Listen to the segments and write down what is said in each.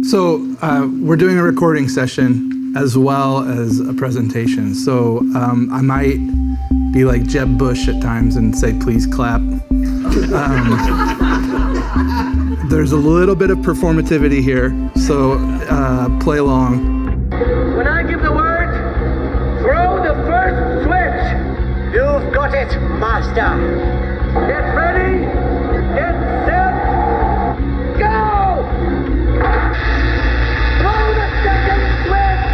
So we're doing a recording session as well as a presentation. So I might be like Jeb Bush at times and say, please clap. There's a little bit of performativity here, so play along. When I give the word, throw the first switch. You've got it, master. Get ready, get set, go! Throw the second switch!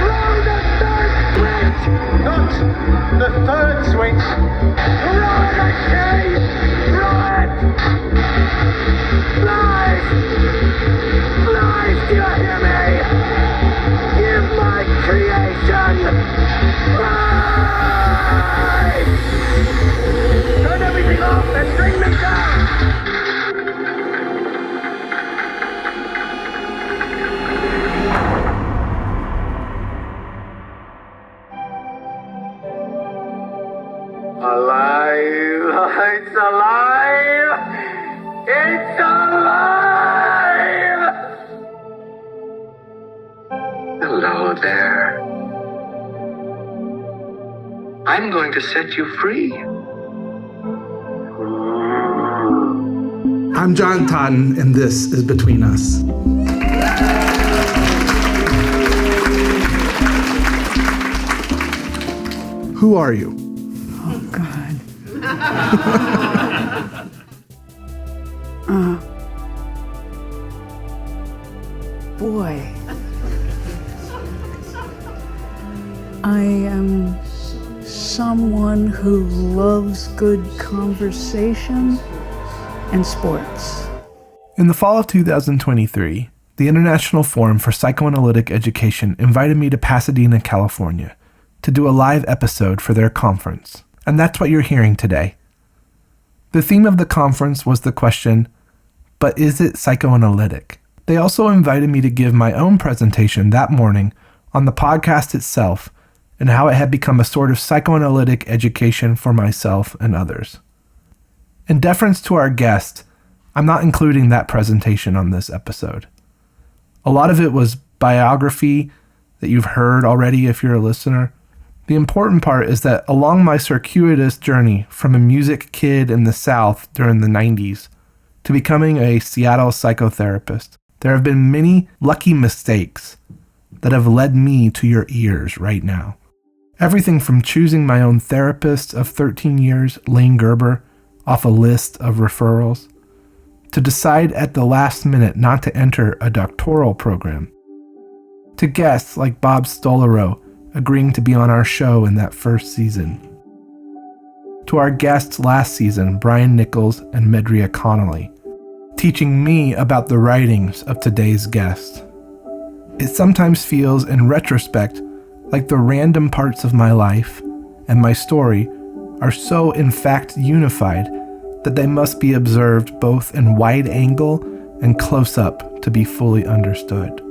Throw the third switch! Not the third switch! Throw it, I say! Throw it! Flies! Flies, do you hear me? Give my creation! Flies! Turn everything off and bring me down! Alive! It's alive! It's alive! Hello there. I'm going to set you free. I'm John Totten, and this is Between Us. Who are you? Oh, God. Boy. I am someone who loves good conversation and sports. In the fall of 2023, the International Forum for Psychoanalytic Education invited me to Pasadena, California, to do a live episode for their conference. And that's what you're hearing today. The theme of the conference was the question, but is it psychoanalytic? They also invited me to give my own presentation that morning on the podcast itself and how it had become a sort of psychoanalytic education for myself and others. In deference to our guest, I'm not including that presentation on this episode. A lot of it was biography that you've heard already if you're a listener. The important part is that along my circuitous journey from a music kid in the South during the 90s to becoming a Seattle psychotherapist, there have been many lucky mistakes that have led me to your ears right now. Everything from choosing my own therapist of 13 years, Lane Gerber, off a list of referrals, to decide at the last minute not to enter a doctoral program, to guests like Bob Stolorow agreeing to be on our show in that first season, to our guests last season, Brian Nichols and Medria Connolly, teaching me about the writings of today's guest. It sometimes feels, in retrospect, like the random parts of my life and my story are so in fact unified that they must be observed both in wide angle and close up to be fully understood.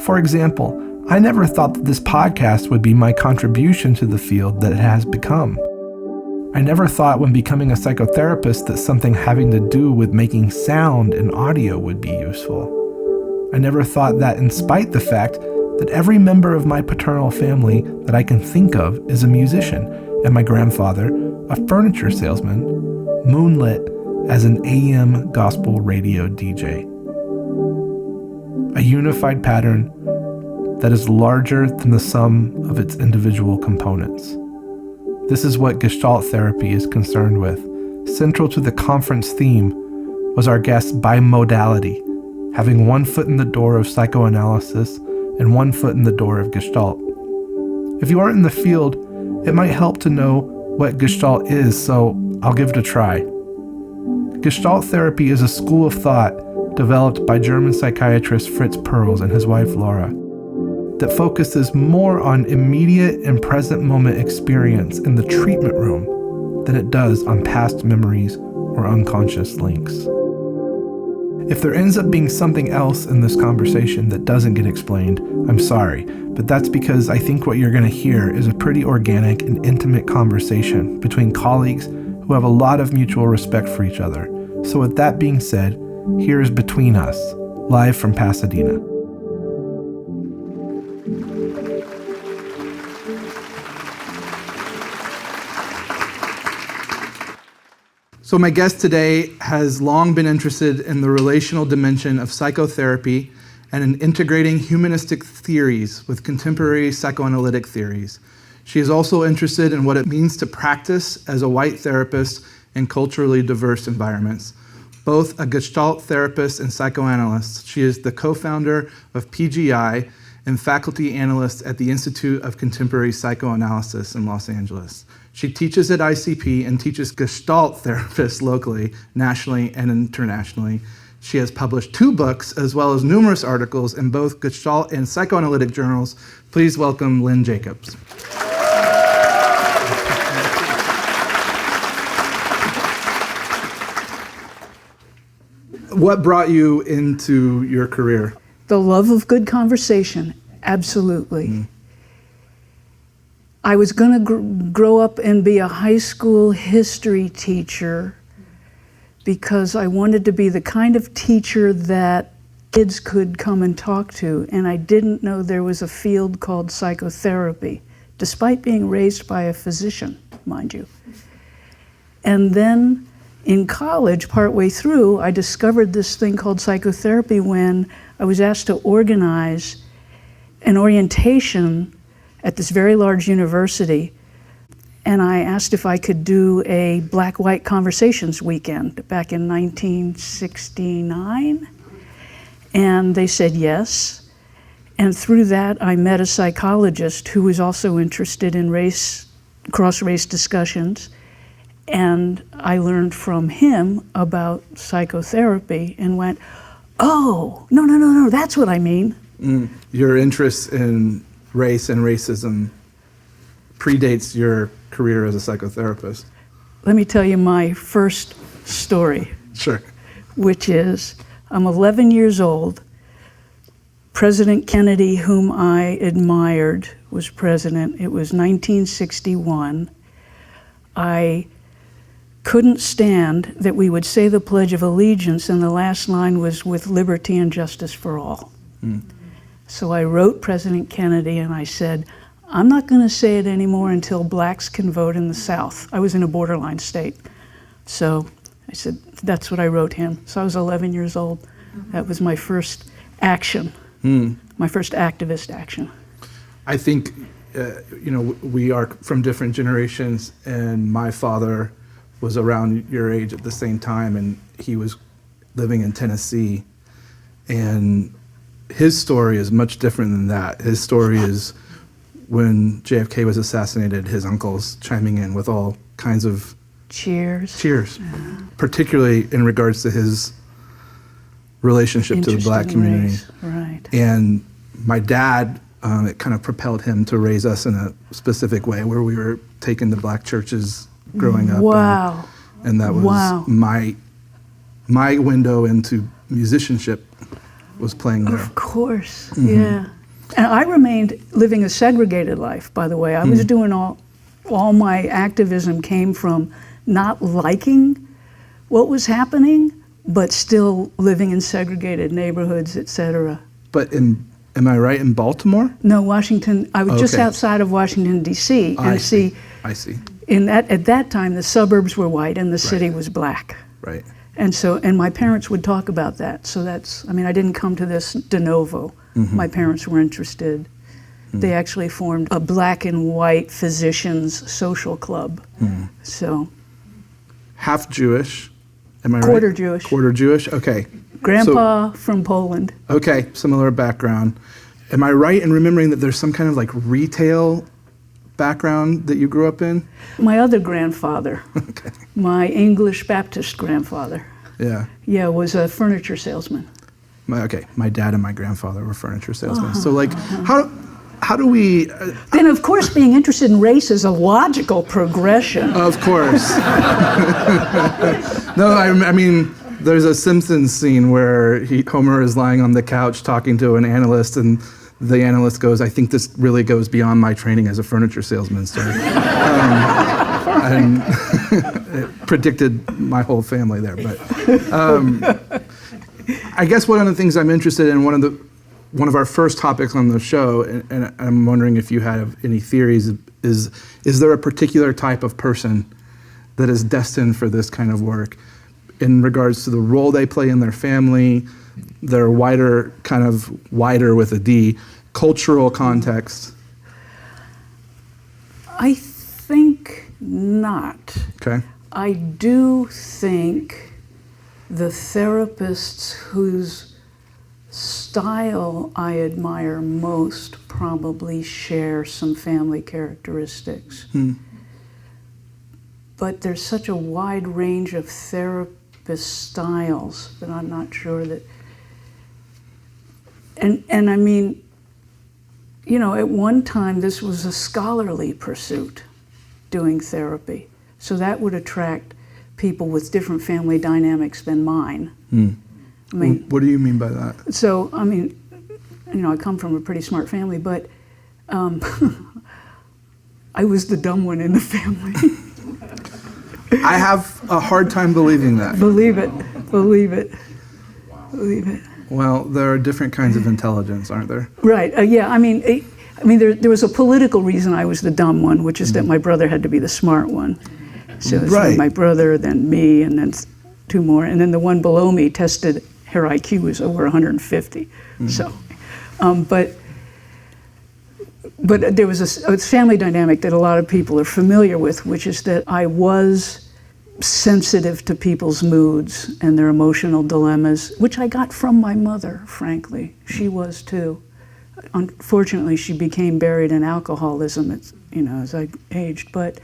For example, I never thought that this podcast would be my contribution to the field that it has become. I never thought when becoming a psychotherapist that something having to do with making sound and audio would be useful. I never thought that in spite the fact that every member of my paternal family that I can think of is a musician, and my grandfather, a furniture salesman, moonlit as an AM gospel radio DJ. A unified pattern that is larger than the sum of its individual components. This is what gestalt therapy is concerned with. Central to the conference theme was our guest's bimodality, having one foot in the door of psychoanalysis and one foot in the door of gestalt. If you aren't in the field, it might help to know what gestalt is, so I'll give it a try. Gestalt therapy is a school of thought developed by German psychiatrist Fritz Perls and his wife Laura that focuses more on immediate and present moment experience in the treatment room than it does on past memories or unconscious links. If there ends up being something else in this conversation that doesn't get explained, I'm sorry, but that's because I think what you're going to hear is a pretty organic and intimate conversation between colleagues who have a lot of mutual respect for each other. So with that being said, here is Between Us, live from Pasadena. So my guest today has long been interested in the relational dimension of psychotherapy and in integrating humanistic theories with contemporary psychoanalytic theories. She is also interested in what it means to practice as a white therapist in culturally diverse environments. Both a gestalt therapist and psychoanalyst, she is the co-founder of PGI and faculty analyst at the Institute of Contemporary Psychoanalysis in Los Angeles. She teaches at ICP and teaches gestalt therapists locally, nationally, and internationally. She has published 2 books as well as numerous articles in both gestalt and psychoanalytic journals. Please welcome Lynne Jacobs. What brought you into your career? The love of good conversation, absolutely. I was going to grow up and be a high school history teacher because I wanted to be the kind of teacher that kids could come and talk to, and I didn't know there was a field called psychotherapy, despite being raised by a physician, mind you. And then in college, partway through, I discovered this thing called psychotherapy when I was asked to organize an orientation at this very large university, and I asked if I could do a black-white conversations weekend back in 1969, and they said yes. And through that, I met a psychologist who was also interested in cross-race discussions, and I learned from him about psychotherapy and went, oh, no, that's what I mean. Your interest in race and racism predates your career as a psychotherapist. Let me tell you my first story. Sure. Which is, I'm 11 years old. President Kennedy, whom I admired, was president. It was 1961. I couldn't stand that we would say the Pledge of Allegiance and the last line was with liberty and justice for all. So I wrote President Kennedy and I said, I'm not going to say it anymore until blacks can vote in the South. I was in a borderline state. So I said, that's what I wrote him. So I was 11 years old. That was my first action, my first activist action. I think, we are from different generations, and my father was around your age at the same time, and he was living in Tennessee. And his story is much different than that. His story is when JFK was assassinated, his uncles chiming in with all kinds of cheers, particularly in regards to his relationship to the black community. Right. And my dad, it kind of propelled him to raise us in a specific way where we were taken to black churches growing up. Wow. And that was my window into musicianship was playing there. Of course, yeah. And I remained living a segregated life, by the way. I was doing all my activism came from not liking what was happening, but still living in segregated neighborhoods, et cetera. But am I right, in Baltimore? No, Washington. I was just outside of Washington, D.C. I see. At that time, the suburbs were white and the city was black. Right. And my parents would talk about that. So I didn't come to this de novo. My parents were interested. They actually formed a black and white physicians social club. So. Half Jewish, am I right? Quarter Jewish. Quarter Jewish, okay. Grandpa from Poland. Okay, similar background. Am I right in remembering that there's some kind of like retail background that you grew up in? My other grandfather, my English Baptist grandfather, was a furniture salesman. My dad and my grandfather were furniture salesmen. So like, how do we... Then of course being interested in race is a logical progression. Of course. No, I mean, there's a Simpsons scene where Homer is lying on the couch talking to an analyst, and the analyst goes, I think this really goes beyond my training as a furniture salesman. So, and it predicted my whole family there. But I guess one of the things I'm interested in, one of our first topics on the show, and I'm wondering if you have any theories, is there a particular type of person that is destined for this kind of work in regards to the role they play in their family, their wider with a D, cultural context? I think not. Okay. I do think the therapists whose style I admire most probably share some family characteristics. But there's such a wide range of therapist styles that I'm not sure that, and I mean, you know, at one time this was a scholarly pursuit, doing therapy. So that would attract people with different family dynamics than mine. I mean, What do you mean by that? so, I mean, you know, I come from a pretty smart family, but I was the dumb one in the family. I have a hard time believing that. Believe it, believe it, believe it. Well, there are different kinds of intelligence, aren't there? Right, yeah, I mean, there was a political reason I was the dumb one, which is that my brother had to be the smart one. So it's Right. my brother, then me, and then two more, and then the one below me tested, her IQ was over 150. So, but there was a family dynamic that a lot of people are familiar with, which is that I was sensitive to people's moods and their emotional dilemmas, which I got from my mother, frankly. She was too. Unfortunately, she became buried in alcoholism as I aged, but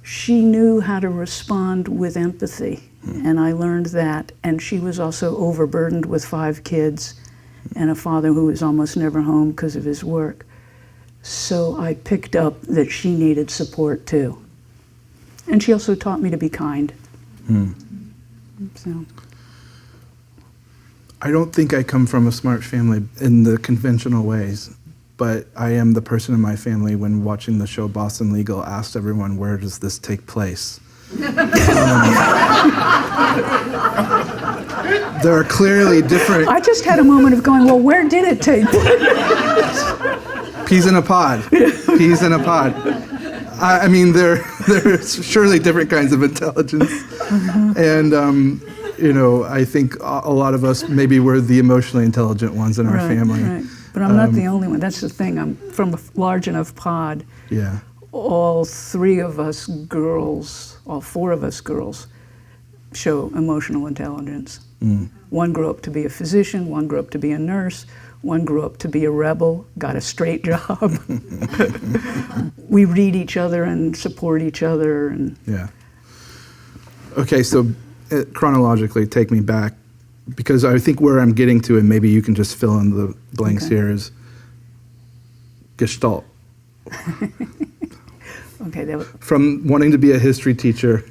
she knew how to respond with empathy, and I learned that. And she was also overburdened with 5 kids and a father who was almost never home because of his work. So I picked up that she needed support too. And she also taught me to be kind. So. I don't think I come from a smart family in the conventional ways, but I am the person in my family when watching the show Boston Legal asked everyone, where does this take place? There are clearly different... I just had a moment of going, well, where did it take place? Peas in a pod. Peas in a pod. I mean, there's surely different kinds of intelligence. And, I think a lot of us, maybe we're the emotionally intelligent ones in our family. Right. But I'm not the only one. That's the thing. I'm from a large enough pod. Yeah. All 4 of us girls show emotional intelligence. One grew up to be a physician, one grew up to be a nurse, one grew up to be a rebel, got a straight job. We read each other and support each other. And Yeah. Okay, so chronologically, take me back, because I think where I'm getting to, and maybe you can just fill in the blanks here, is gestalt. Okay, From wanting to be a history teacher.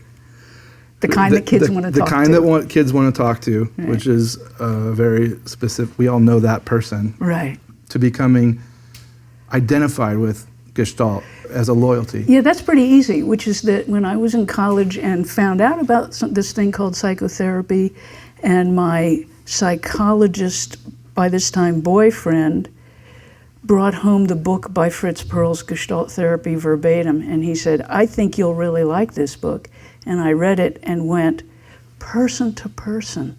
the kind that kids want to talk to. The kind that kids want to talk to, Right. which is very specific. We all know that person. Right. To becoming identified with gestalt as a loyalty. Yeah, that's pretty easy, which is that when I was in college and found out about this thing called psychotherapy, and my psychologist, by this time boyfriend, brought home the book by Fritz Perls, Gestalt Therapy, verbatim, and he said, I think you'll really like this book. And I read it and went person to person,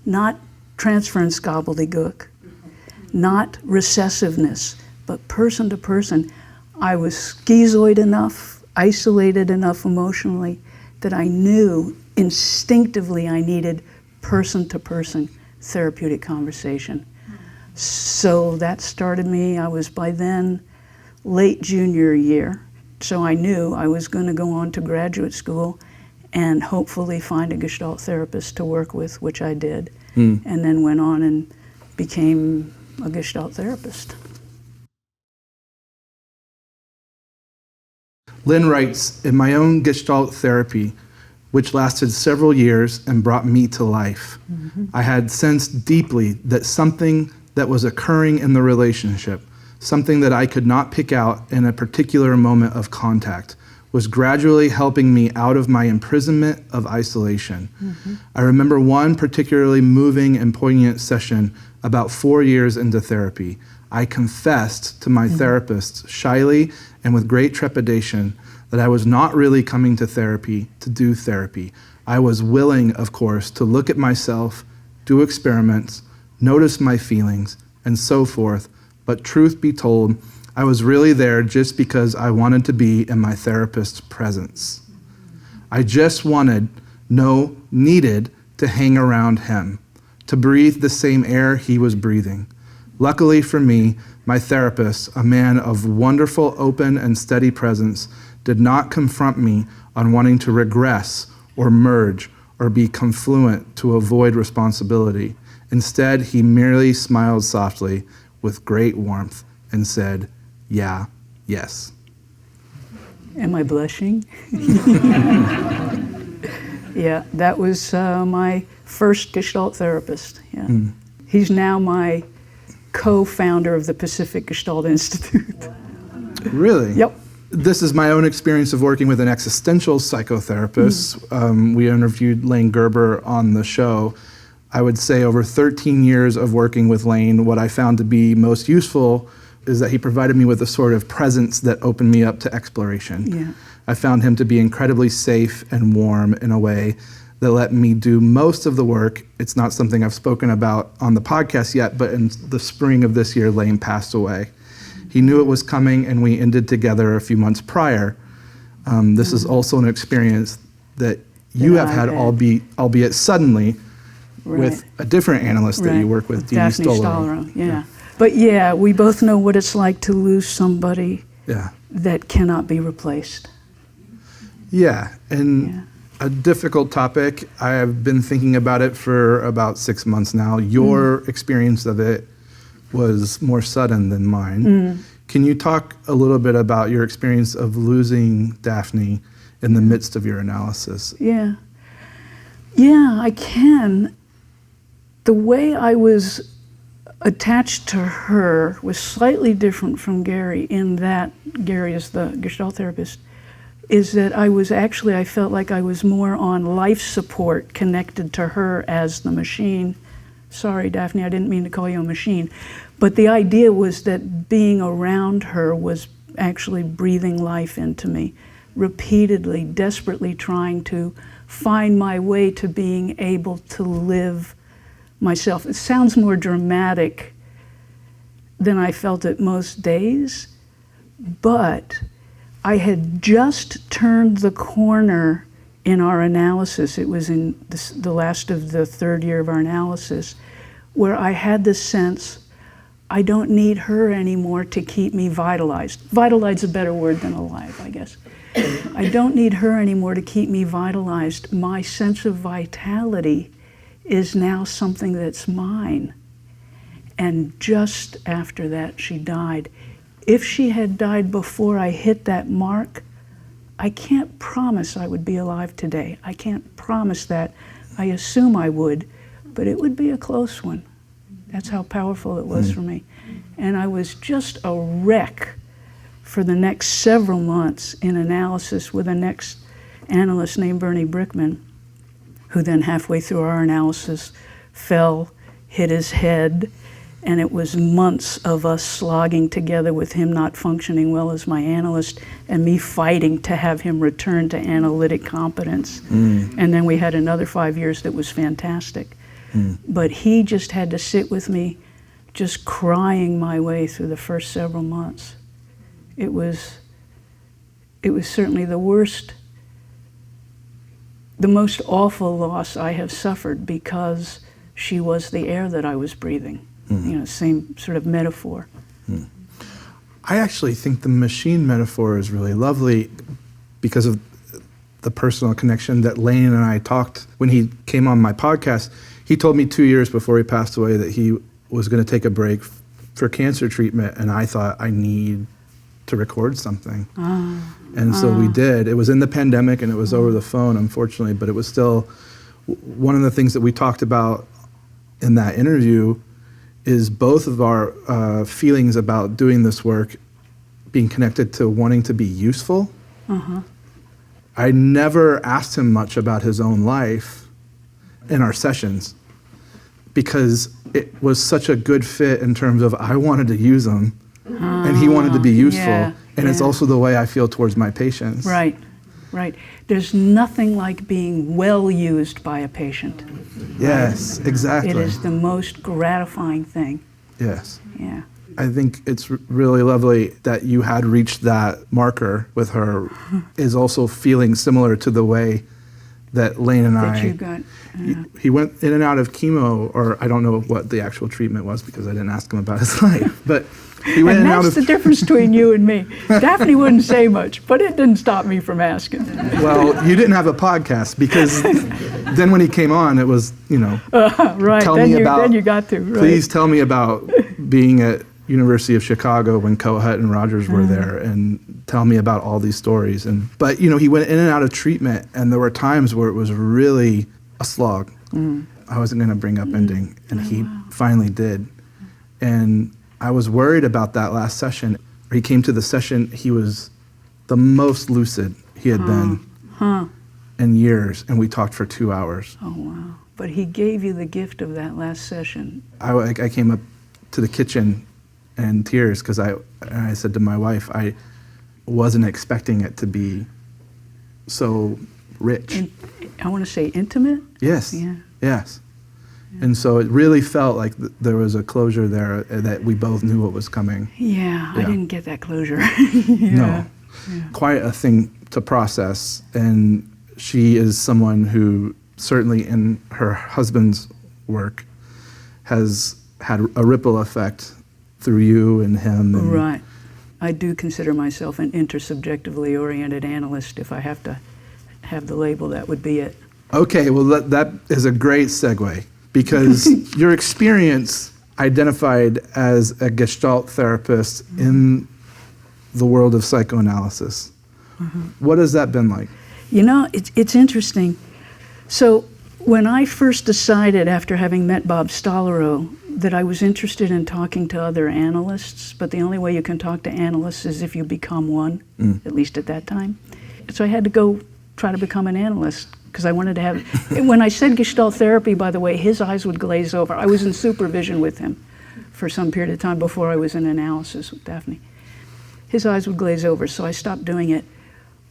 not transference gobbledygook, not recessiveness, but person to person. I was schizoid enough, isolated enough emotionally, that I knew instinctively I needed person to person therapeutic conversation. So that started me. I was by then late junior year. So I knew I was going to go on to graduate school and hopefully find a Gestalt therapist to work with, which I did, and then went on and became a Gestalt therapist. Lynne writes, in my own Gestalt therapy, which lasted several years and brought me to life, I had sensed deeply that something that was occurring in the relationship, something that I could not pick out in a particular moment of contact, was gradually helping me out of my imprisonment of isolation. I remember one particularly moving and poignant session about 4 years into therapy. I confessed to my therapist shyly and with great trepidation that I was not really coming to therapy to do therapy. I was willing, of course, to look at myself, do experiments, notice my feelings, and so forth, but truth be told, I was really there just because I wanted to be in my therapist's presence. I just needed to hang around him, to breathe the same air he was breathing. Luckily for me, my therapist, a man of wonderful, open, and steady presence, did not confront me on wanting to regress or merge or be confluent to avoid responsibility. Instead, he merely smiled softly with great warmth and said, "Yeah, yes." Am I blushing? Yeah, that was my first Gestalt therapist. Yeah. He's now my co-founder of the Pacific Gestalt Institute. Really? Yep. This is my own experience of working with an existential psychotherapist. We interviewed Lynne Gerber on the show. I would say over 13 years of working with Lynne, what I found to be most useful is that he provided me with a sort of presence that opened me up to exploration. Yeah. I found him to be incredibly safe and warm in a way that let me do most of the work. It's not something I've spoken about on the podcast yet, but in the spring of this year, Lynne passed away. He knew it was coming, and we ended together a few months prior. This is also an experience that you have had, albeit suddenly, with a different analyst that you work with, Daphne Stolorow. Stolorow. Yeah. But yeah, we both know what it's like to lose somebody that cannot be replaced. Yeah, and a difficult topic. I have been thinking about it for about 6 months now. Your experience of it was more sudden than mine. Can you talk a little bit about your experience of losing Daphne in the midst of your analysis? Yeah, I can. The way I was attached to her was slightly different from Gary, in that Gary is the Gestalt therapist, is that I felt like I was more on life support connected to her as the machine. Sorry, Daphne, I didn't mean to call you a machine. But the idea was that being around her was actually breathing life into me, repeatedly, desperately trying to find my way to being able to live myself. It sounds more dramatic than I felt it most days, but I had just turned the corner in our analysis. It was in the last of the third year of our analysis, where I had the sense, I don't need her anymore to keep me vitalized. Vitalized is a better word than alive, I guess. I don't need her anymore to keep me vitalized. My sense of vitality is now something that's mine. And just after that, she died. If she had died before I hit that mark, I can't promise I would be alive today. I can't promise that. I assume I would, but it would be a close one. That's how powerful it was for me. And I was just a wreck for the next several months in analysis with a next analyst named Bernie Brickman, who then halfway through our analysis fell, hit his head, and it was months of us slogging together with him not functioning well as my analyst and me fighting to have him return to analytic competence. And then we had another 5 years that was fantastic. But he just had to sit with me, just crying my way through the first several months. It was certainly the most awful loss I have suffered, because she was the air that I was breathing. Same sort of metaphor. I actually think the machine metaphor is really lovely because of the personal connection that Lane and I talked when he came on my podcast. He told me 2 years before he passed away that he was going to take a break for cancer treatment, and I thought, I need to record something. And so we did. It was in the pandemic, and it was over the phone, unfortunately, but it was still one of the things that we talked about in that interview is both of our feelings about doing this work being connected to wanting to be useful I never asked him much about his own life in our sessions because it was such a good fit in terms of I wanted to use him and he wanted to be useful. Yeah, and it's yeah. also the way I feel towards my patients. Right, right. There's nothing like being well used by a patient. Yes, exactly. It is the most gratifying thing. Yes. Yeah. I think it's really lovely that you had reached that marker with her is also feeling similar to the way that Lane and That I... you got. He went in and out of chemo, or I don't know what the actual treatment was because I didn't ask him about his life, but he went in And and out that's of... the difference between you and me. Daphne wouldn't say much, but it didn't stop me from asking. Well, you didn't have a podcast because then when he came on, it was, Right, tell then me about... then you got to. Right. Please tell me about being at University of Chicago when Kohut and Rogers were there, and tell me about all these stories. But he went in and out of treatment, and there were times where it was really a slog. I wasn't going to bring up ending, and he finally did. And I was worried about that last session. He came to the session, he was the most lucid he had been in years, and we talked for 2 hours. Oh, wow. But he gave you the gift of that last session. I came up to the kitchen in tears because I said to my wife, I wasn't expecting it to be so rich. I want to say intimate? Yes. Yeah. Yes. And so it really felt like there was a closure there that we both knew what was coming. Yeah, I Yeah. didn't get that closure. No. Quite a thing to process. And she is someone who certainly in her husband's work has had a ripple effect through you and him. And Right. I do consider myself an intersubjectively oriented analyst. If I have to have the label, that would be it. Okay, well that is a great segue because your experience identified as a gestalt therapist in the world of psychoanalysis. What has that been like? It's interesting. So when I first decided after having met Bob Stolorow that I was interested in talking to other analysts, but the only way you can talk to analysts is if you become one, at least at that time. So I had to go try to become an analyst because I wanted to have, when I said gestalt therapy, by the way, his eyes would glaze over. I was in supervision with him for some period of time before I was in analysis with Daphne. His eyes would glaze over, so I stopped doing it.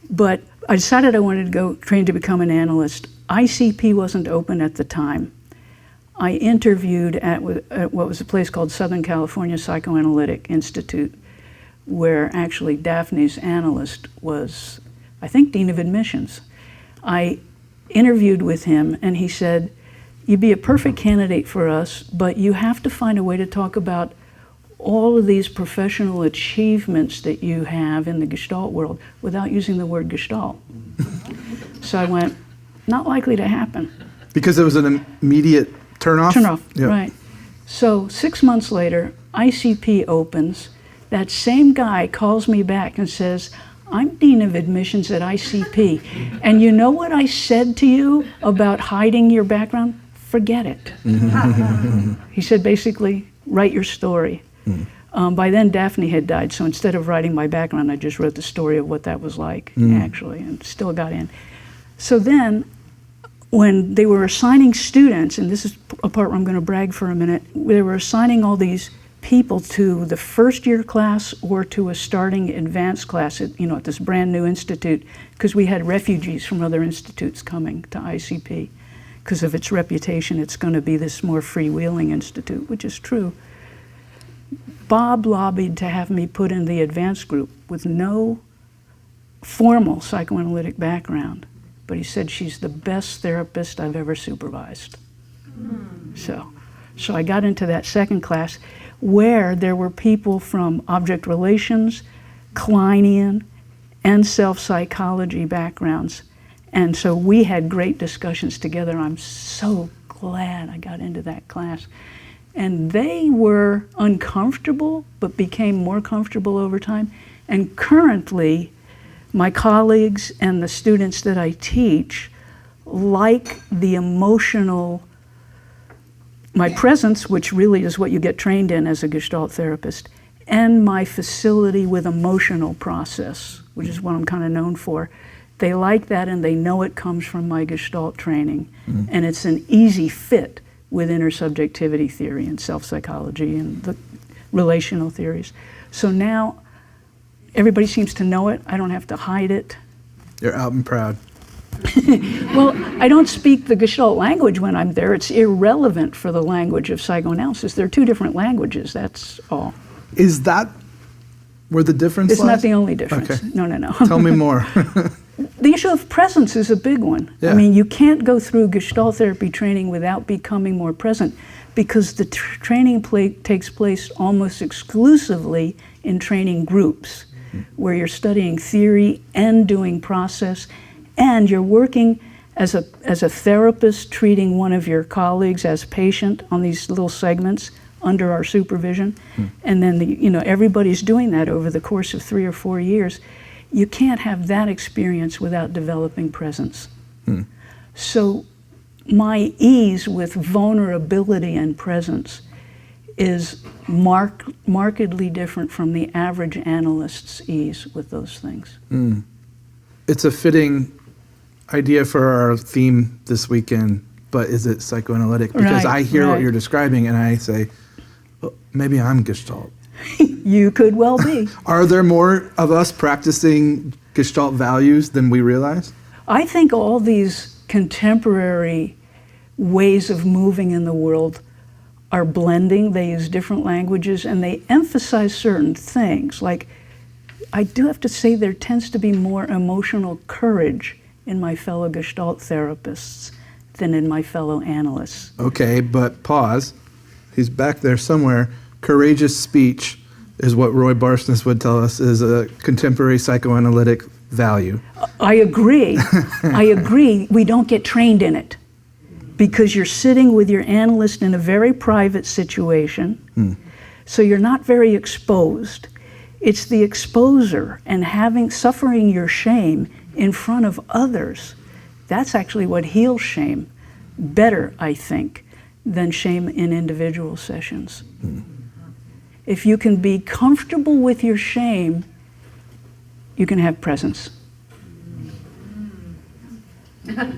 But I decided I wanted to go train to become an analyst. ICP wasn't open at the time. I interviewed at what was a place called Southern California Psychoanalytic Institute, where actually Daphne's analyst was, I think, Dean of Admissions. I interviewed with him, and he said, "You'd be a perfect candidate for us, but you have to find a way to talk about all of these professional achievements that you have in the Gestalt world without using the word Gestalt." So I went, not likely to happen. Because it was an immediate turnoff? Turnoff, Yeah. right. So 6 months later, ICP opens. That same guy calls me back and says, "I'm Dean of Admissions at ICP. And you know what I said to you about hiding your background? Forget it." He said, basically, write your story. By then, Daphne had died, so instead of writing my background, I just wrote the story of what that was like, actually, and still got in. So then, when they were assigning students, and this is a part where I'm going to brag for a minute, they were assigning all these people to the first year class or to a starting advanced class at this brand new institute, because we had refugees from other institutes coming to ICP. Because of its reputation, it's going to be this more freewheeling institute, which is true. Bob lobbied to have me put in the advanced group with no formal psychoanalytic background, but he said she's the best therapist I've ever supervised. So I got into that second class where there were people from object relations, Kleinian, and self-psychology backgrounds. And so we had great discussions together. I'm so glad I got into that class. And they were uncomfortable, but became more comfortable over time. And currently, my colleagues and the students that I teach like the emotional, my presence, which really is what you get trained in as a Gestalt therapist, and my facility with emotional process, which is what I'm kind of known for. They like that, and they know it comes from my Gestalt training. And it's an easy fit with intersubjectivity theory and self-psychology and the relational theories. So now everybody seems to know it. I don't have to hide it. You're out and proud. Well, I don't speak the Gestalt language when I'm there. It's irrelevant for the language of psychoanalysis. They're two different languages, that's all. Is that where the difference It's lies? not the only difference. Okay. No. Tell me more. The issue of presence is a big one. Yeah. I mean, you can't go through Gestalt therapy training without becoming more present, because the training takes place almost exclusively in training groups, where you're studying theory and doing process, and you're working as a therapist treating one of your colleagues as patient on these little segments under our supervision. And then everybody's doing that over the course of 3 or 4 years. You can't have that experience without developing presence. So my ease with vulnerability and presence is markedly different from the average analyst's ease with those things. It's a fitting idea for our theme this weekend, but is it psychoanalytic? Because Right, I hear what right. you're describing and I say, well, maybe I'm Gestalt. You could well be. Are there more of us practicing Gestalt values than we realize? I think all these contemporary ways of moving in the world are blending. They use different languages and they emphasize certain things. Like, I do have to say there tends to be more emotional courage in my fellow Gestalt therapists than in my fellow analysts. Okay, but pause. He's back there somewhere. Courageous speech is what Roy Barsness would tell us is a contemporary psychoanalytic value. I agree. I agree. We don't get trained in it because you're sitting with your analyst in a very private situation, so you're not very exposed. It's the exposure and suffering your shame in front of others. That's actually what heals shame better, I think, than shame in individual sessions. If you can be comfortable with your shame, you can have presence. That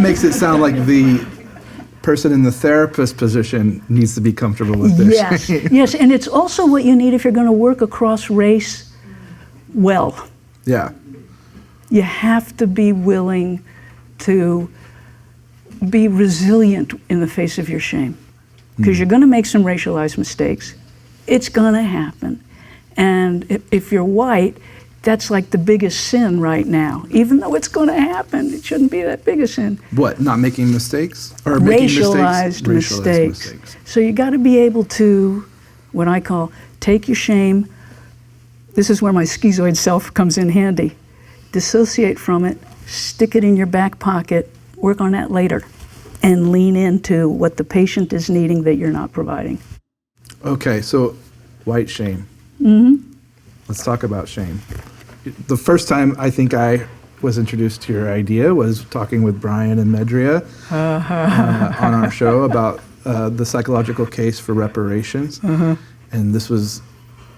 makes it sound like the person in the therapist position needs to be comfortable with this. Yes, yes, and it's also what you need if you're going to work across race well. Yeah. You have to be willing to be resilient in the face of your shame, because you're going to make some racialized mistakes. It's going to happen. And if you're white, that's like the biggest sin right now. Even though it's going to happen, it shouldn't be that big a sin. What, not making mistakes? Or making Racialized mistakes. So you got to be able to, what I call, take your shame. This is where my schizoid self comes in handy. Dissociate from it, stick it in your back pocket, work on that later, and lean into what the patient is needing that you're not providing. Okay, so white shame. Let's talk about shame. The first time I think I was introduced to your idea was talking with Brian and Medria on our show about the psychological case for reparations. And this was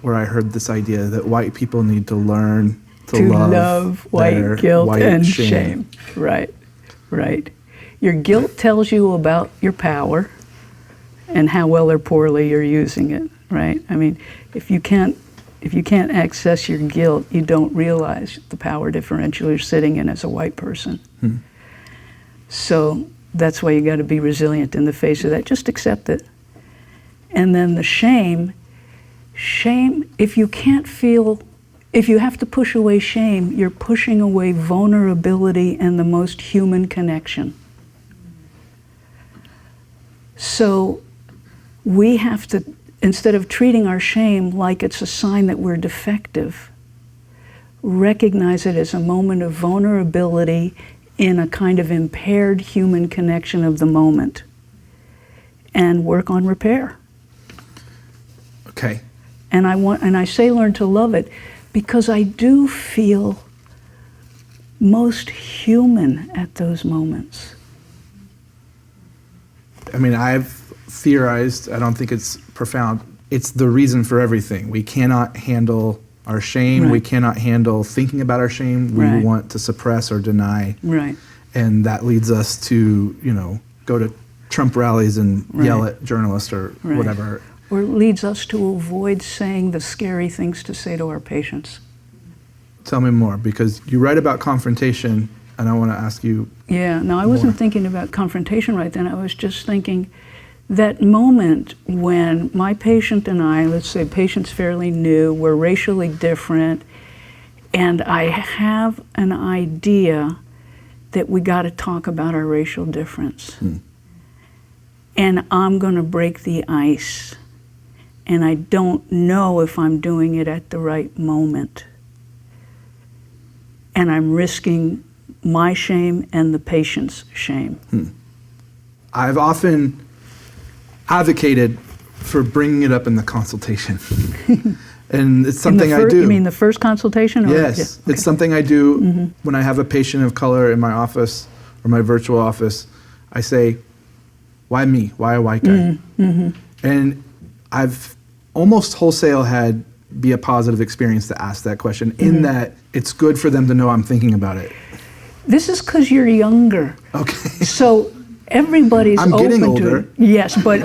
where I heard this idea that white people need to learn to love white guilt white and shame. Right, right. Your guilt tells you about your power and how well or poorly you're using it, right? I mean, if you can't access your guilt, you don't realize the power differential you're sitting in as a white person. So that's why you got to be resilient in the face of that. Just accept it. And then the shame, if you can't feel, if you have to push away shame, you're pushing away vulnerability and the most human connection. So we have to, instead of treating our shame like it's a sign that we're defective, recognize it as a moment of vulnerability in a kind of impaired human connection of the moment, and work on repair. Okay. And I say learn to love it because I do feel most human at those moments. I mean, I've theorized, I don't think it's profound, it's the reason for everything. We cannot handle our shame. Right. We cannot handle thinking about our shame. We Right. want to suppress or deny. Right. And that leads us to, go to Trump rallies and yell Right. at journalists or Right. whatever. Or it leads us to avoid saying the scary things to say to our patients. Tell me more, because you write about confrontation, and I want to ask you. Yeah, no, I wasn't More. thinking about confrontation right then. I was just thinking that moment when my patient and I, let's say patient's fairly new, we're racially different, and I have an idea that we got to talk about our racial difference. And I'm going to break the ice. And I don't know if I'm doing it at the right moment. And I'm risking my shame and the patient's shame. I've often advocated for bringing it up in the consultation. And it's something I do. You mean the first consultation? Or? Yes, Yeah, okay. it's something I do when I have a patient of color in my office or my virtual office. I say, why me? Why a white guy? And I've almost wholesale had be a positive experience to ask that question, in that it's good for them to know I'm thinking about it. This is because you're younger. Okay. So everybody's I'm open getting to older. it. Yes, but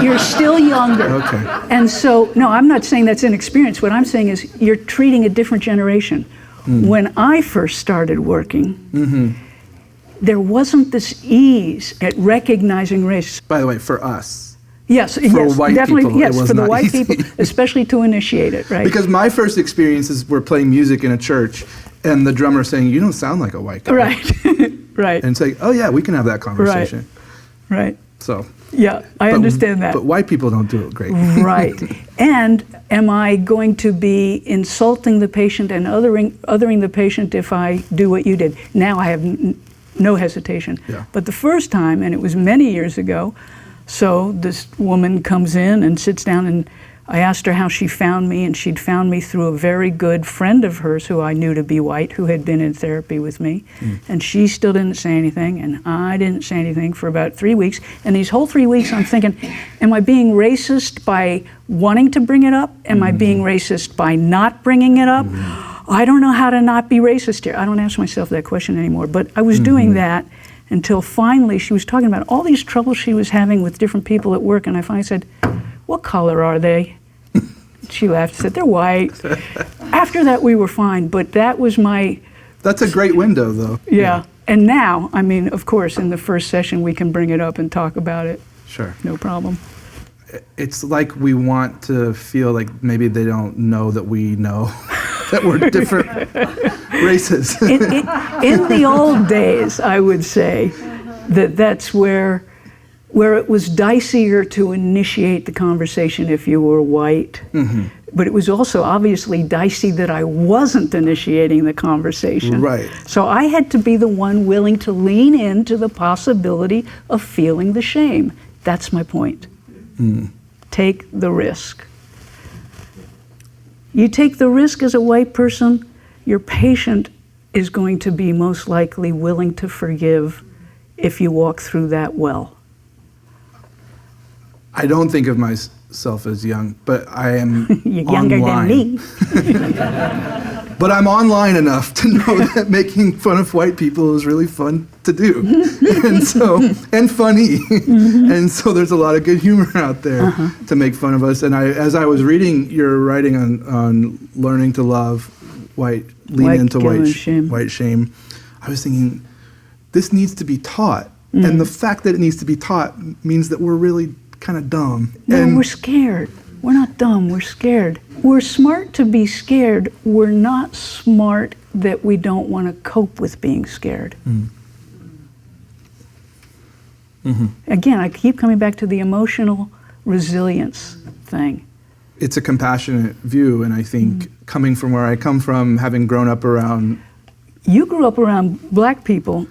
you're still younger. Okay. And so, no, I'm not saying that's inexperience. What I'm saying is you're treating a different generation. When I first started working, there wasn't this ease at recognizing race. By the way, for us. Yes, yes, white definitely, people, it yes, was for the not white easy. people, especially to initiate it, right? Because my first experiences were playing music in a church and the drummer saying, you don't sound like a white guy. Right, right, And it's like, oh yeah, we can have that conversation. right. So. Yeah, I understand that. But white people don't do it great. Right. And am I going to be insulting the patient and othering the patient if I do what you did? Now I have no hesitation. Yeah. But the first time, and it was many years ago, so this woman comes in and sits down, and I asked her how she found me, and she'd found me through a very good friend of hers who I knew to be white, who had been in therapy with me. And she still didn't say anything, and I didn't say anything for about 3 weeks. And these whole 3 weeks I'm thinking, am I being racist by wanting to bring it up? Am I being racist by not bringing it up? I don't know how to not be racist here. I don't ask myself that question anymore, but I was doing that until finally she was talking about all these troubles she was having with different people at work, and I finally said, what color are they? She laughed and said, they're white. After that, we were fine, but that was my... That's a great window, though. Yeah. And now, I mean, of course, in the first session, we can bring it up and talk about it. Sure. No problem. It's like we want to feel like maybe they don't know that we know that we're different races. In the old days, I would say that's where it was dicier to initiate the conversation if you were white. But it was also obviously dicey that I wasn't initiating the conversation. Right. So I had to be the one willing to lean into the possibility of feeling the shame. That's my point. Take the risk. You take the risk as a white person, your patient is going to be most likely willing to forgive if you walk through that well. I don't think of myself as young, but I am You're younger online. than me. But I'm online enough to know that making fun of white people is really fun to do, and funny, and so there's a lot of good humor out there to make fun of us. And as I was reading your writing on learning to love lean into white shame, I was thinking this needs to be taught, and the fact that it needs to be taught means that we're really kind of dumb. No, and we're scared. We're not dumb, we're scared. We're smart to be scared. We're not smart that we don't want to cope with being scared. Again, I keep coming back to the emotional resilience thing. It's a compassionate view, and I think coming from where I come from, having grown up around... You grew up around black people.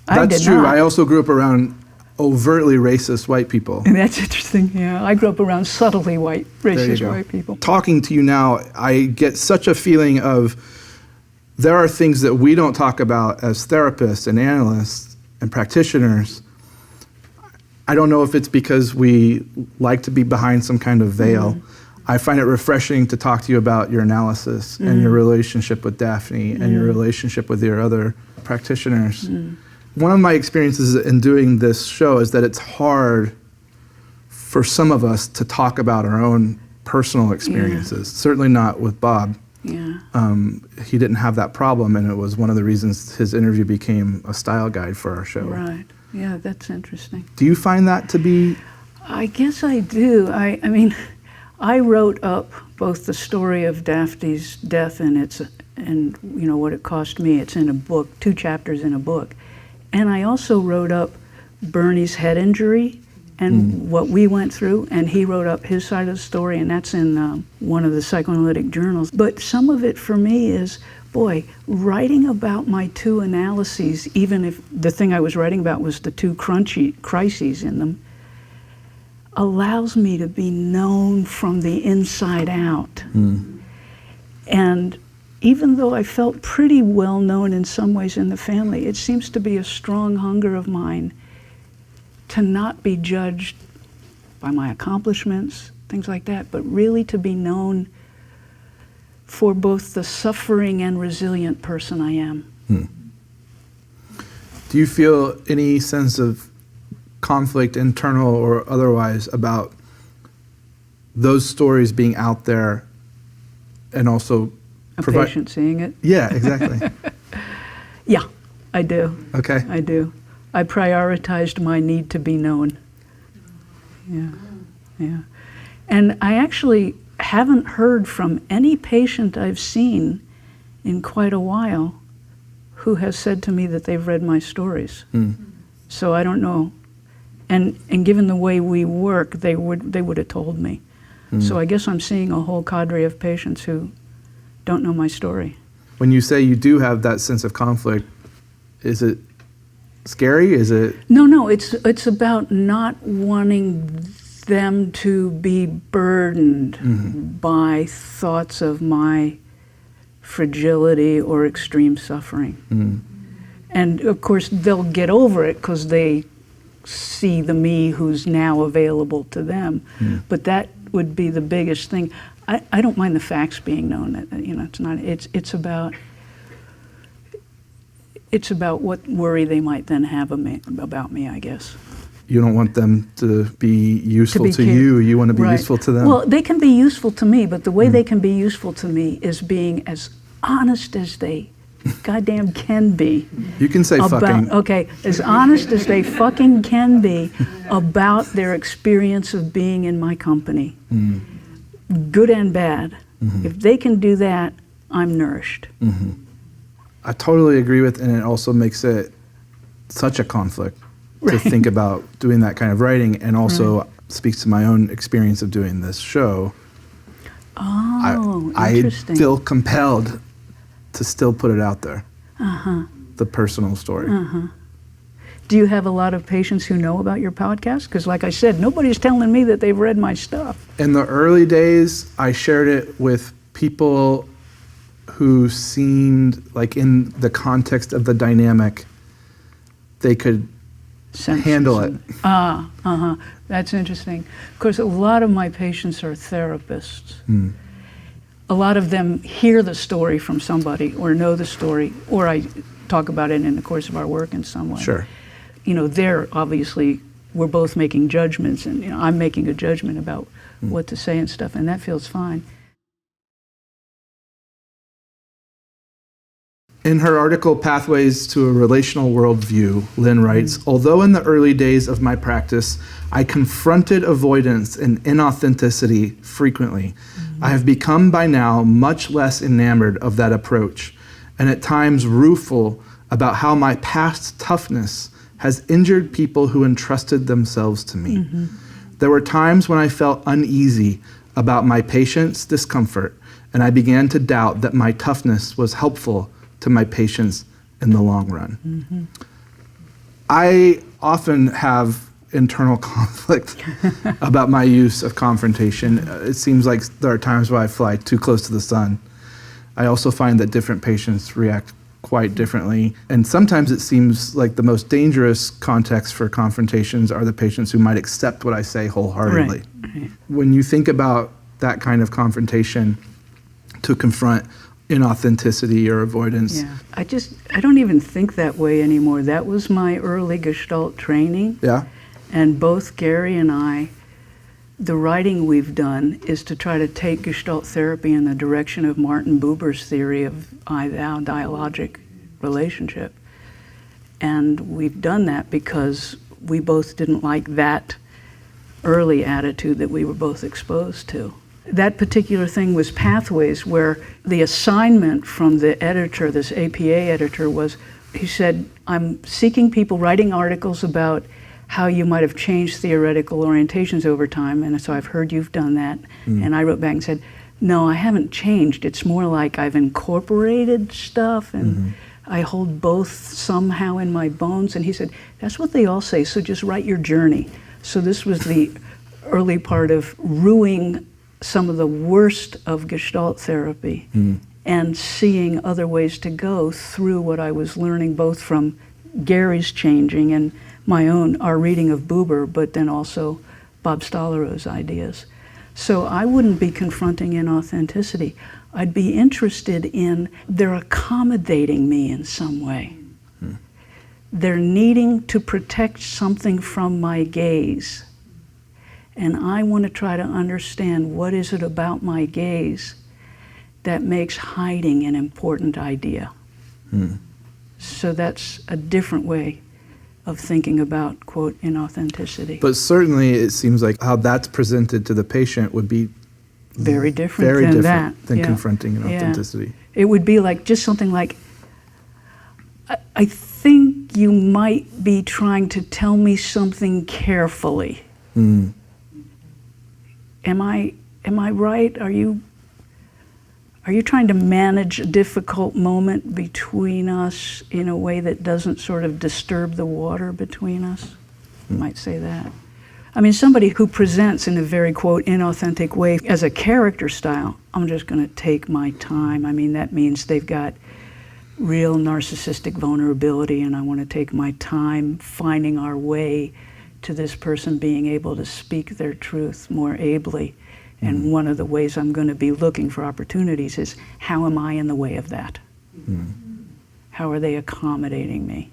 I That's did true. not. I also grew up around overtly racist white people. And that's interesting, yeah. I grew up around subtly racist go. white people. Talking to you now, I get such a feeling of there are things that we don't talk about as therapists and analysts and practitioners. I don't know if it's because we like to be behind some kind of veil. I find it refreshing to talk to you about your analysis and your relationship with Daphne and your relationship with your other practitioners. One of my experiences in doing this show is that it's hard for some of us to talk about our own personal experiences. Certainly not with Bob. He didn't have that problem, and it was one of the reasons his interview became a style guide for our show. Right. Yeah, that's interesting. Do you find that to be? I guess I do. I mean, I wrote up both the story of Daphne's death and you know what it cost me. It's in a book, 2 chapters in a book, and I also wrote up Bernie's head injury and what we went through, and he wrote up his side of the story, and that's in one of the psychoanalytic journals. But some of it for me is, boy, writing about my 2 analyses, even if the thing I was writing about was the 2 crises in them, allows me to be known from the inside out. And even though I felt pretty well known in some ways in the family, it seems to be a strong hunger of mine to not be judged by my accomplishments, things like that, but really to be known for both the suffering and resilient person I am. Do you feel any sense of conflict, internal or otherwise, about those stories being out there and also A patient seeing it? Yeah, exactly. Yeah, I do. Okay. I do. I prioritized my need to be known. Yeah. And I actually haven't heard from any patient I've seen in quite a while who has said to me that they've read my stories. So I don't know. And given the way we work, they would have told me. So I guess I'm seeing a whole cadre of patients who don't know my story. When you say you do have that sense of conflict, is it scary? Is it? No, it's about not wanting them to be burdened by thoughts of my fragility or extreme suffering. And of course they'll get over it because they see the me who's now available to them. But that would be the biggest thing. I don't mind the facts being known. You know, it's not. It's about what worry they might then have about me, I guess. You don't want them to be useful to you. You want to be useful to them. Well, they can be useful to me, but the way they can be useful to me is being as honest as they goddamn can be. You can say fucking. Okay, as honest as they fucking can be about their experience of being in my company, good and bad. If they can do that, I'm nourished. I totally agree with, and it also makes it such a conflict to think about doing that kind of writing, and also speaks to my own experience of doing this show. Oh, I interesting. feel compelled to still put it out there, the personal story. Do you have a lot of patients who know about your podcast? Because like I said, nobody's telling me that they've read my stuff. In the early days, I shared it with people who seemed like, in the context of the dynamic, they could handle it. That's interesting. Of course, a lot of my patients are therapists. A lot of them hear the story from somebody or know the story, or I talk about it in the course of our work in some way. Sure. You know, we're both making judgments, and I'm making a judgment about what to say and stuff, and that feels fine. In her article, Pathways to a Relational Worldview, Lynne writes, although in the early days of my practice, I confronted avoidance and inauthenticity frequently, I have become by now much less enamored of that approach, and at times rueful about how my past toughness has injured people who entrusted themselves to me. There were times when I felt uneasy about my patients' discomfort, and I began to doubt that my toughness was helpful to my patients in the long run. I often have internal conflict about my use of confrontation. It seems like there are times where I fly too close to the sun. I also find that different patients react quite differently. And sometimes it seems like the most dangerous context for confrontations are the patients who might accept what I say wholeheartedly. Right. When you think about that kind of confrontation to confront inauthenticity or avoidance. Yeah. I don't even think that way anymore. That was my early Gestalt training. Yeah? And both Gary and I, the writing we've done is to try to take Gestalt therapy in the direction of Martin Buber's theory of I-thou dialogic relationship. And we've done that because we both didn't like that early attitude that we were both exposed to. That particular thing was Pathways, where the assignment from the editor, this APA editor, was, he said, I'm seeking people writing articles about how you might have changed theoretical orientations over time, and so I've heard you've done that. And I wrote back and said, no, I haven't changed. It's more like I've incorporated stuff, and I hold both somehow in my bones. And he said, that's what they all say, so just write your journey. So this was the early part of ruining some of the worst of Gestalt therapy and seeing other ways to go through what I was learning, both from Gary's changing and my own, our reading of Buber, but then also Bob Stolorow's ideas. So I wouldn't be confronting inauthenticity. I'd be interested in they're accommodating me in some way. They're needing to protect something from my gaze. And I want to try to understand what is it about my gaze that makes hiding an important idea. So that's a different way of thinking about, quote, inauthenticity. But certainly it seems like how that's presented to the patient would be very different than confronting inauthenticity. It would be like just something like, I think you might be trying to tell me something carefully. Am I right? Are you trying to manage a difficult moment between us in a way that doesn't sort of disturb the water between us? You might say that. I mean, somebody who presents in a very, quote, inauthentic way as a character style, I'm just going to take my time. I mean, that means they've got real narcissistic vulnerability, and I want to take my time finding our way to this person being able to speak their truth more ably. And one of the ways I'm going to be looking for opportunities is, how am I in the way of that? How are they accommodating me?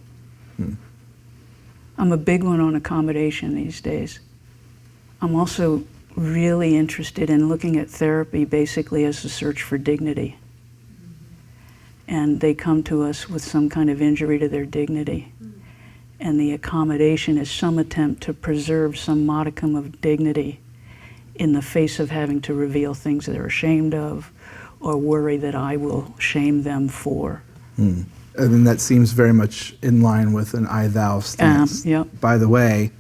I'm a big one on accommodation these days. I'm also really interested in looking at therapy basically as a search for dignity. And they come to us with some kind of injury to their dignity. And the accommodation is some attempt to preserve some modicum of dignity in the face of having to reveal things that they're ashamed of or worry that I will shame them for. And then that seems very much in line with an I-thou stance. By the way,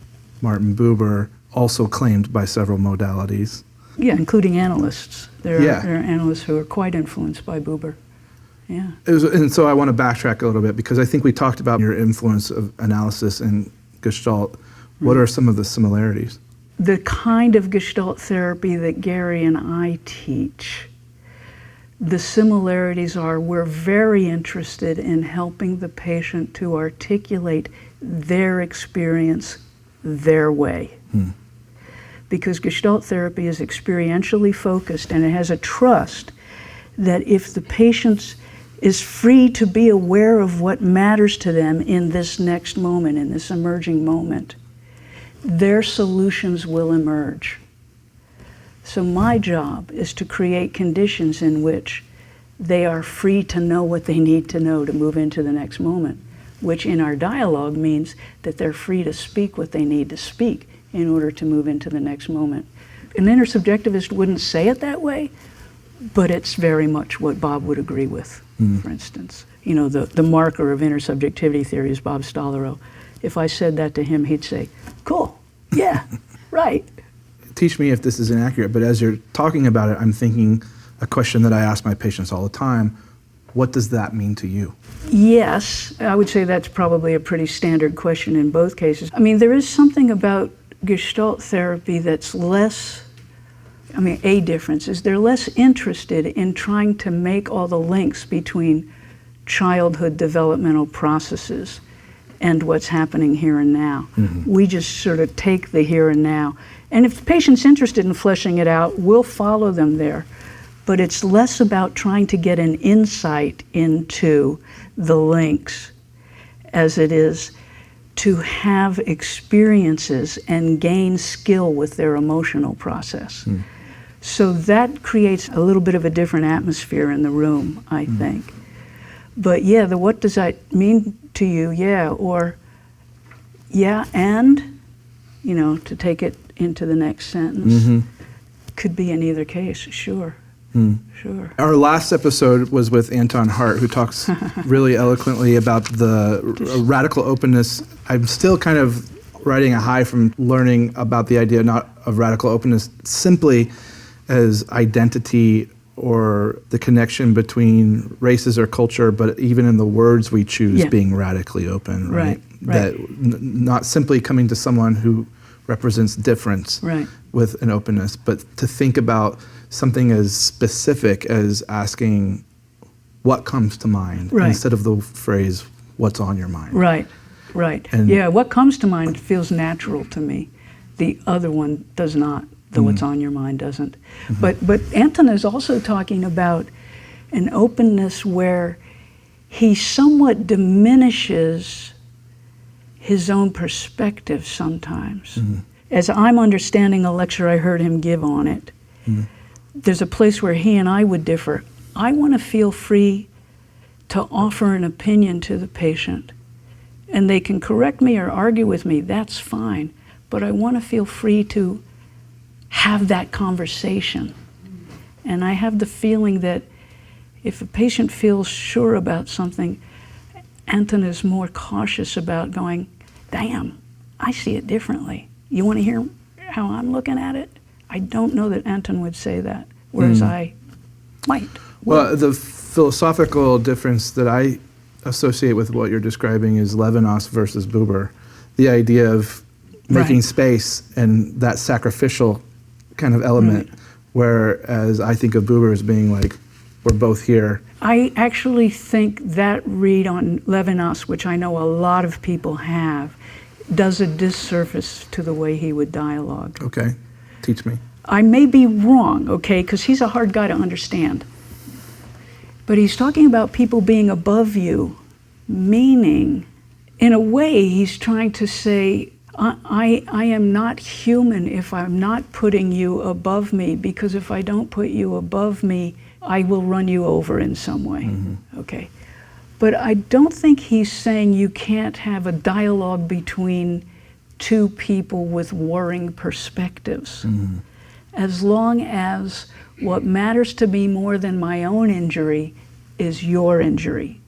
Martin Buber also claimed by several modalities. Yeah, including analysts. There are analysts who are quite influenced by Buber. Yeah. And so I want to backtrack a little bit, because I think we talked about your influence of analysis and Gestalt. What are some of the similarities? The kind of Gestalt therapy that Gary and I teach, the similarities are we're very interested in helping the patient to articulate their experience their way. Because Gestalt therapy is experientially focused, and it has a trust that if the patient is free to be aware of what matters to them in this next moment, in this emerging moment, their solutions will emerge. So my job is to create conditions in which they are free to know what they need to know to move into the next moment, which in our dialogue means that they're free to speak what they need to speak in order to move into the next moment. An intersubjectivist wouldn't say it that way, but it's very much what Bob would agree with, for instance. You know, the marker of intersubjectivity theory is Bob Stolorow. If I said that to him, he'd say, cool, yeah, right. Teach me if this is inaccurate, but as you're talking about it, I'm thinking a question that I ask my patients all the time: what does that mean to you? Yes, I would say that's probably a pretty standard question in both cases. I mean, there is something about Gestalt therapy that's less, a difference is they're less interested in trying to make all the links between childhood developmental processes and what's happening here and now. We just sort of take the here and now. And if the patient's interested in fleshing it out, we'll follow them there. But it's less about trying to get an insight into the links as it is to have experiences and gain skill with their emotional process. So that creates a little bit of a different atmosphere in the room, I think. But yeah, the what does that mean to you? Yeah, or yeah, and, you know, to take it into the next sentence. Could be in either case, sure. Sure. Our last episode was with Anton Hart, who talks really eloquently about the radical openness. I'm still kind of riding a high from learning about the idea not of radical openness simply as identity or the connection between races or culture, but even in the words we choose being radically open, right? That not simply coming to someone who represents difference with an openness, but to think about something as specific as asking what comes to mind instead of the phrase, what's on your mind. Right. And yeah, what comes to mind feels natural to me. The other one does not. The what's on your mind doesn't. But Anton is also talking about an openness where he somewhat diminishes his own perspective sometimes. As I'm understanding a lecture I heard him give on it, there's a place where he and I would differ. I want to feel free to offer an opinion to the patient, and they can correct me or argue with me, that's fine, but I want to feel free to have that conversation. And I have the feeling that if a patient feels sure about something, Anton is more cautious about going, damn, I see it differently. You want to hear how I'm looking at it? I don't know that Anton would say that, whereas I might. Well, the philosophical difference that I associate with what you're describing is Levinas versus Buber. The idea of making space and that sacrificial kind of element, whereas I think of Buber as being like, we're both here. I actually think that read on Levinas, which I know a lot of people have, does a disservice to the way he would dialogue. Okay, teach me. I may be wrong, okay, because he's a hard guy to understand. But he's talking about people being above you, meaning, in a way, he's trying to say, I am not human if I'm not putting you above me, because if I don't put you above me, I will run you over in some way, okay? But I don't think he's saying you can't have a dialogue between two people with warring perspectives. As long as what matters to me more than my own injury is your injury.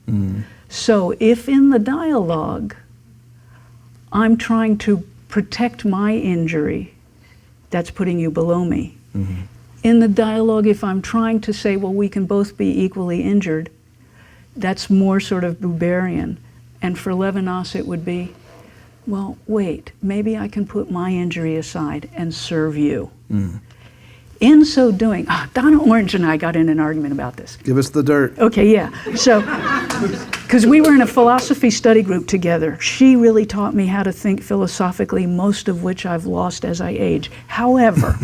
So if in the dialogue I'm trying to protect my injury, that's putting you below me. In the dialogue, if I'm trying to say, well, we can both be equally injured, that's more sort of Buberian. And for Levinas, it would be, well, wait, maybe I can put my injury aside and serve you. In so doing, Donna Orange and I got in an argument about this. Give us the dirt. Okay, yeah. So, because we were in a philosophy study group together. She really taught me how to think philosophically, most of which I've lost as I age. However,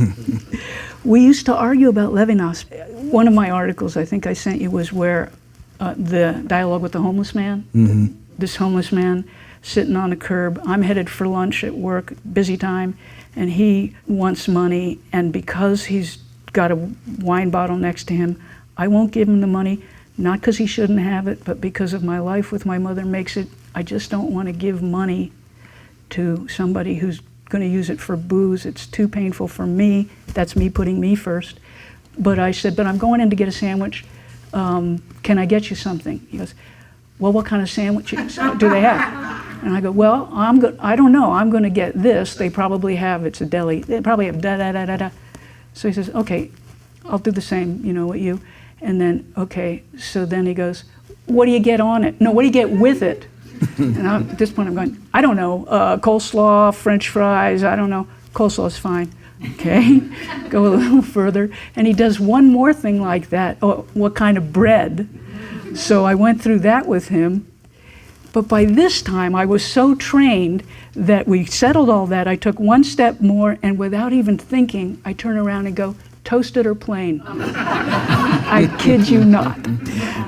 we used to argue about Levinas. One of my articles, I think I sent you, was where the dialogue with the homeless man. This homeless man sitting on a curb. I'm headed for lunch at work, busy time, and he wants money, and because he's got a wine bottle next to him, I won't give him the money, not because he shouldn't have it, but because of my life with my mother makes it, I just don't want to give money to somebody who's going to use it for booze. It's too painful for me. That's me putting me first. But I said, but I'm going in to get a sandwich. Can I get you something? He goes, well, what kind of sandwiches do they have? And I go, well, I don't know. I'm going to get this. They probably have, it's a deli. They probably have da-da-da-da-da. So he says, okay, I'll do the same, with you. And then, okay, so then he goes, what do you get on it? No, what do you get with it? And at this point I'm going, I don't know, coleslaw, French fries, I don't know. Coleslaw's fine. Okay, go a little further. And he does one more thing like that. Oh, what kind of bread? So I went through that with him. But by this time, I was so trained that we settled all that. I took one step more, and without even thinking, I turn around and go, toasted or plain? I kid you not.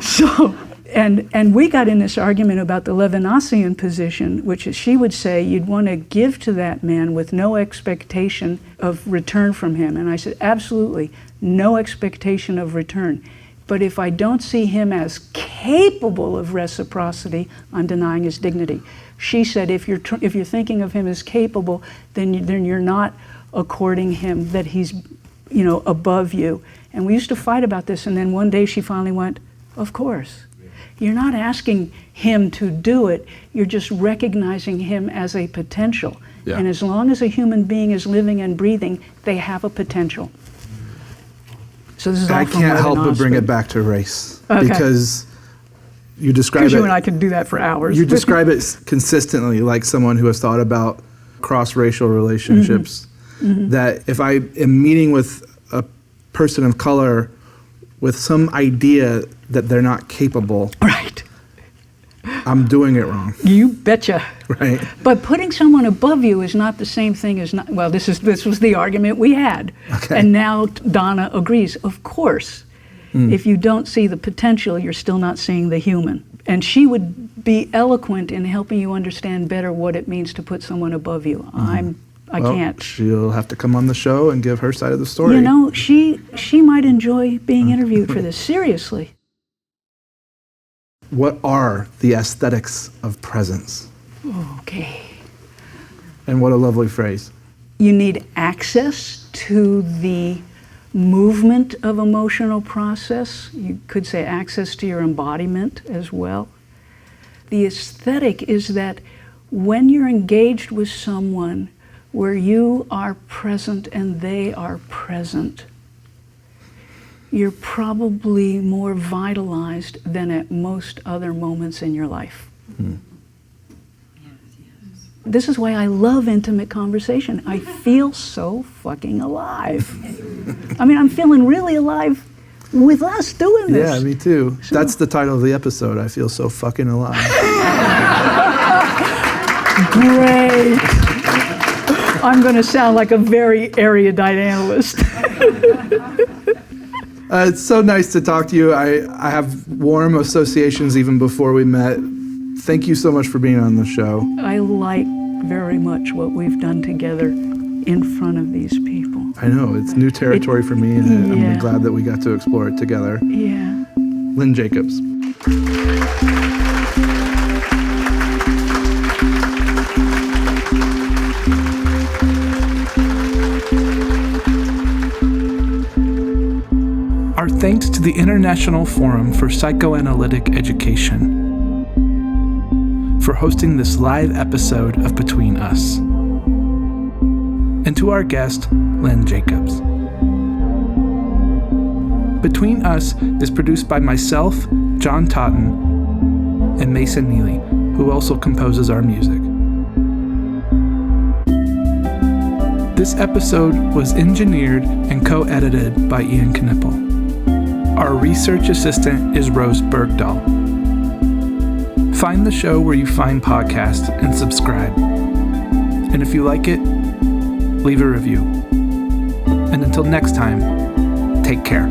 So, and we got in this argument about the Levinasian position, which is she would say you'd want to give to that man with no expectation of return from him. And I said, absolutely, no expectation of return. But if I don't see him as capable of reciprocity, I'm denying his dignity. She said, if you're thinking of him as capable, then you're not according him that he's, above you. And we used to fight about this. And then one day she finally went, of course. You're not asking him to do it. You're just recognizing him as a potential. Yeah. And as long as a human being is living and breathing, they have a potential. So this is I can't help but bring it back to race, because you describe it. Because you and I can do that for hours. You describe it consistently like someone who has thought about cross-racial relationships. Mm-hmm. That if I am meeting with a person of color with some idea that they're not capable, right, I'm doing it wrong. You betcha. Right. But putting someone above you is not the same thing as not. Well, this was the argument we had, and now Donna agrees. Of course, if you don't see the potential, you're still not seeing the human. And she would be eloquent in helping you understand better what it means to put someone above you. I can't. She'll have to come on the show and give her side of the story. She might enjoy being interviewed for this. Seriously. What are the aesthetics of presence? Okay. And what a lovely phrase. You need access to the movement of emotional process. You could say access to your embodiment as well. The aesthetic is that when you're engaged with someone where you are present and they are present, you're probably more vitalized than at most other moments in your life. This is why I love intimate conversation. I feel so fucking alive. I mean, I'm feeling really alive with us doing this. Yeah, me too. So, that's the title of the episode. I feel so fucking alive. Great. I'm going to sound like a very erudite analyst. It's so nice to talk to you. I have warm associations even before we met. Thank you so much for being on the show. I like very much what we've done together in front of these people. I know, it's new territory for me, and I'm glad that we got to explore it together. Yeah. Lynne Jacobs. Our thanks to the International Forum for Psychoanalytic Education for hosting this live episode of Between Us. And to our guest, Lynne Jacobs. Between Us is produced by myself, John Totten, and Mason Neely, who also composes our music. This episode was engineered and co-edited by Ian Knippel. Our research assistant is Rose Bergdahl. Find the show where you find podcasts and subscribe. And if you like it, leave a review. And until next time, take care.